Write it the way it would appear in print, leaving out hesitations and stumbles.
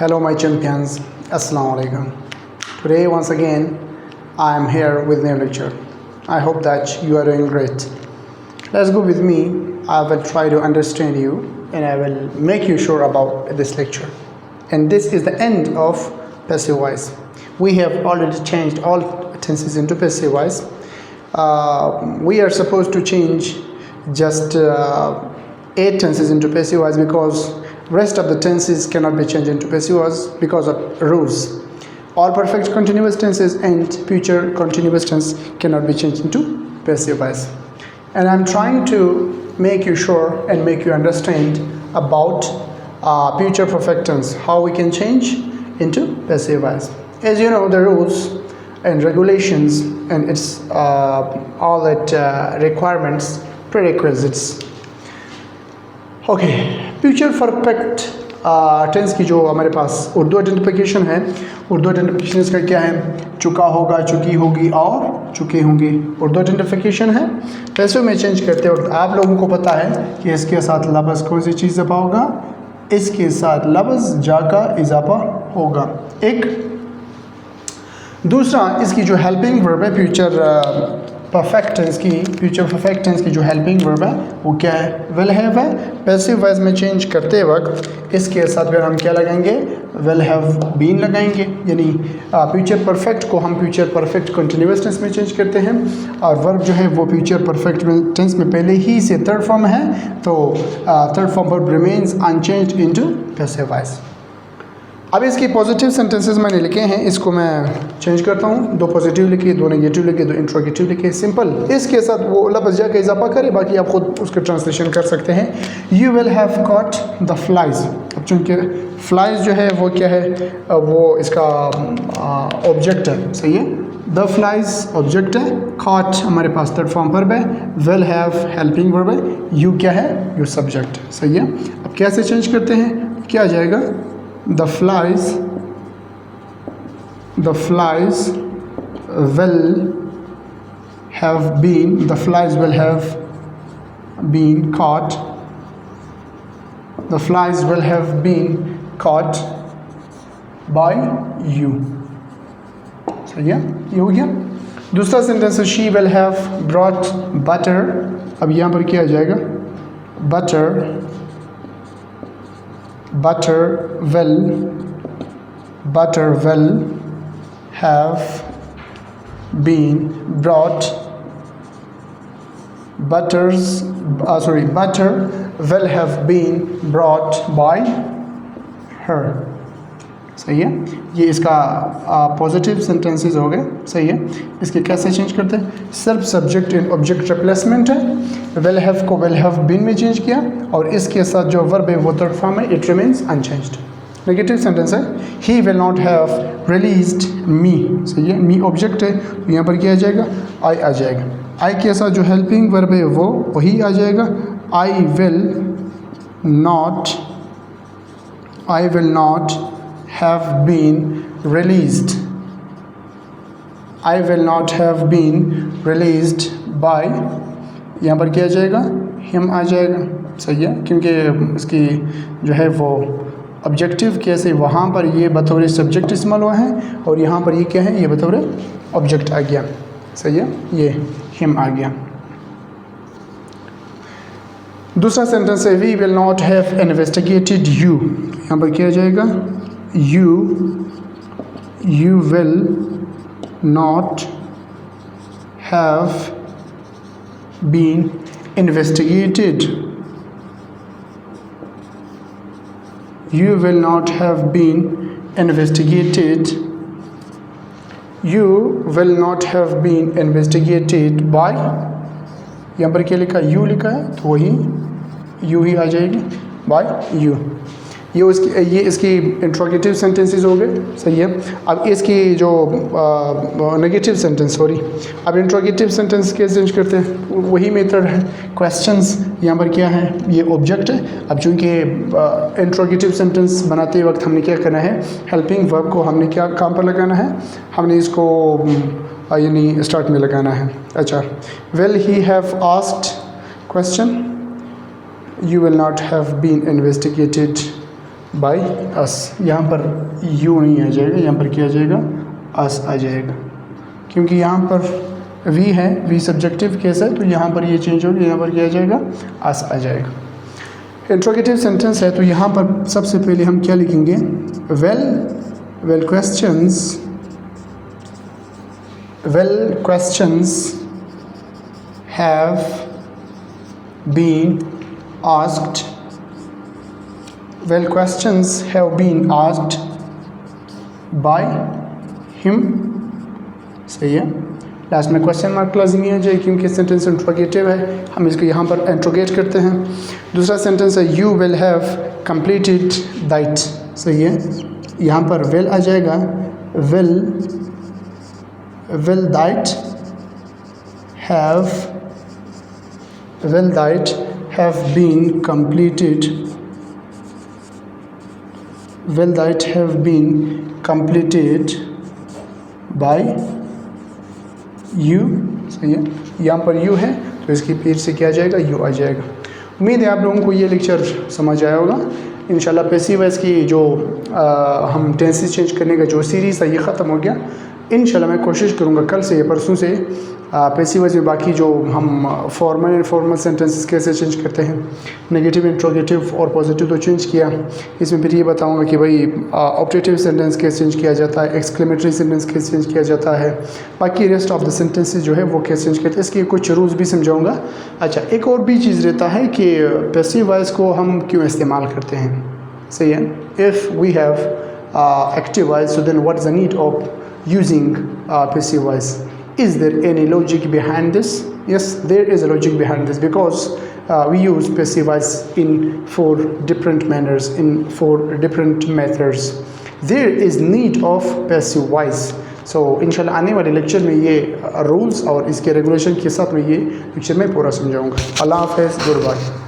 Hello my champions, Assalamu alaikum. Today once again I am here with new lecture. I hope that you are doing great. Let's go with me. I will try to understand you and I will make you sure about this lecture. And this is the end of passive voice. We have already changed all tenses into passive voice. We are supposed to change just 8 tenses into passive voice because rest of the tenses cannot be changed into passive voice because of rules. All perfect continuous tenses and future continuous tense cannot be changed into passive voice. And I'm trying to make you sure and make you understand about future perfect tense, how we can change into passive voice. As you know, the rules and regulations and its all that requirements, prerequisites. Okay, future perfect tense की जो हमारे पास Urdu identification है, Urdu identification इसका क्या है? चुका होगा, चुकी होगी और चुके होंगे उर्दू आइडेंटिफिकेशन है। पैसों में चेंज करते वक्त आप लोगों को पता है कि इसके साथ लफ्ज़ कौन सी चीज़ इजाफा होगा? इसके साथ लफ्ज़ जा का इजाफा होगा। एक दूसरा, इसकी जो हेल्पिंग वर्ब है फ्यूचर परफेक्ट टेंस की, फ्यूचर परफेक्ट टेंस की जो हेल्पिंग वर्ब है वो क्या है? विल हैव है। पैसिव वॉइस में चेंज करते वक्त इसके साथ फिर हम क्या लगाएंगे? विल हैव बीन लगाएंगे। यानी फ्यूचर परफेक्ट को हम फ्यूचर परफेक्ट कंटिन्यूअस टेंस में चेंज करते हैं और वर्ब जो है वो फ्यूचर परफेक्ट टेंस में पहले ही से थर्ड फॉर्म है, तो third form verb remains unchanged into passive voice. अब इसकी पॉजिटिव सेंटेंसेस मैंने लिखे हैं, इसको मैं चेंज करता हूँ। 2 पॉजिटिव लिखे, 2 नेगेटिव लिखे, 2 इंट्रोगेटिव लिखे। सिंपल, इसके साथ वो लफ्ज़ जा का इजाफा करे, बाकी आप खुद उसके ट्रांसलेशन कर सकते हैं। You will have caught the flies. अब चूँकि फ्लाइज जो है वो क्या है? वो इसका ऑब्जेक्ट है, सही है। द फ्लाइज ऑब्जेक्ट है, कॉट हमारे पास थर्ड फॉर्म वर्ब है, विल हैव हेल्पिंग वर्ब है, यू क्या है? यू सब्जेक्ट, सही है। अब कैसे चेंज करते हैं? क्या आ जाएगा? The flies will have been, the flies will have been caught, the flies will have been caught by you। सही है, ये हो गया। दूसरा सेंटेंस है she will have brought butter। अब यहाँ पर क्या आ जाएगा? butter will have been brought, butter will have been brought by her। सही है, ये इसका पॉजिटिव सेंटेंसेस हो गए, सही है। इसके कैसे चेंज करते हैं? सिर्फ सब्जेक्ट एंड ऑब्जेक्ट रिप्लेसमेंट है। विल हैव को विल हैव बीन में चेंज किया और इसके साथ जो वर्ब है वो थर्ड फॉर्म है, it remains unchanged. Negative sentence है, he will not have released me. सही है, मी ऑब्जेक्ट है, तो यहाँ पर क्या आ जाएगा? आई आ जाएगा। आई के साथ जो हेल्पिंग वर्ब है वो वही आ जाएगा। I will not have been released, I will not have been released by, यहाँ पर क्या आ जाएगा? him आ जाएगा, सही है, क्योंकि इसकी जो है वो ऑब्जेक्टिव कैसे वहाँ पर ये बतौर सब्जेक्ट इस्तेमाल हुआ है और यहाँ पर ये क्या है? ये बतौर ऑब्जेक्ट आ गया, सही है, ये him आ गया। दूसरा सेंटेंस है we will not have investigated you। यहाँ पर क्या आ जाएगा? You will not have been investigated, you will not have been investigated, you will not have been investigated by, यहाँ पर क्या लिखा? you लिखा है, तो वही you ही आ जाएगी, by you। ये इसकी इंट्रोगेटिव सेंटेंसेस हो गए, सही है। अब इसकी जो नेगेटिव सेंटेंस, सॉरी, अब इंट्रोगेटिव सेंटेंस कैसे चेंज करते हैं? वही मेथड है। क्वेश्चंस यहाँ पर क्या है? ये ऑब्जेक्ट है। अब चूँकि इंट्रोगेटिव सेंटेंस बनाते वक्त हमने क्या करना है? हेल्पिंग वर्ब को हमने क्या काम पर लगाना है? हमने इसको यानी स्टार्ट में लगाना है। अच्छा, will he have asked question, you will not have been investigated by us. यहाँ पर यू नहीं आ जाएगा, यहाँ पर क्या आ जाएगा, अस आ जाएगा, क्योंकि यहाँ पर वी है, वी सब्जेक्टिव केस है, तो यहाँ पर ये चेंज होगी, यहाँ पर क्या आ जाएगा, अस आ जाएगा। इंट्रोगेटिव सेंटेंस है तो यहाँ पर सबसे पहले हम क्या लिखेंगे, well questions have been asked, well questions have been asked by him। सही है। लास्ट में क्वेश्चन मार्क लाजमी है जाए, क्योंकि सेंटेंस इंट्रोगेटिव है, हम इसको यहाँ पर इंट्रोगेट करते हैं। दूसरा सेंटेंस है you will have completed that. सही है, यहाँ पर विल आ जाएगा, will that have been completed, will that have been completed by you। सही है, यहाँ पर you है तो इसकी फिर से क्या आ जाएगा, you आ जाएगा। उम्मीद है आप लोगों को ये लेक्चर समझ आया होगा। इंशाल्लाह पैसिव वॉइस की जो हम टेंसेस चेंज करने का जो सीरीज़ है ये ख़त्म हो गया। इंशाल्लाह मैं कोशिश करूँगा कल से या परसों से पैसिव वॉइस में बाकी जो हम फॉर्मल इनफॉर्मल सेंटेंसेस कैसे चेंज करते हैं, नेगेटिव इंट्रोगेटिव और पॉजिटिव तो चेंज किया, इसमें फिर ये बताऊंगा कि भाई ऑब्जेक्टिव सेंटेंस कैसे चेंज किया जाता है, एक्सक्लेमेटरी सेंटेंस कैसे चेंज किया जाता है, बाकी रेस्ट ऑफ द सेंटेंसेस जो है वो कैसे चेंज करते हैं, इसके कुछ रूल्स भी समझाऊंगा। अच्छा, एक और भी चीज़ रहता है कि पैसिव वॉइस को हम क्यों इस्तेमाल करते हैं। सही है, if we have active voice so then what is the need of using passive voice? Is there any logic behind this? Yes, there is a logic behind this, because we use passive voice in 4 different manners, in 4 different methods. There is need of passive voice. So इंशाल्लाह आने वाले lecture में ये rules और इसके regulation के साथ में ये लेक्चर में पूरा समझाऊंगा। अल्लाह हाफ़िज़, गुड बाय।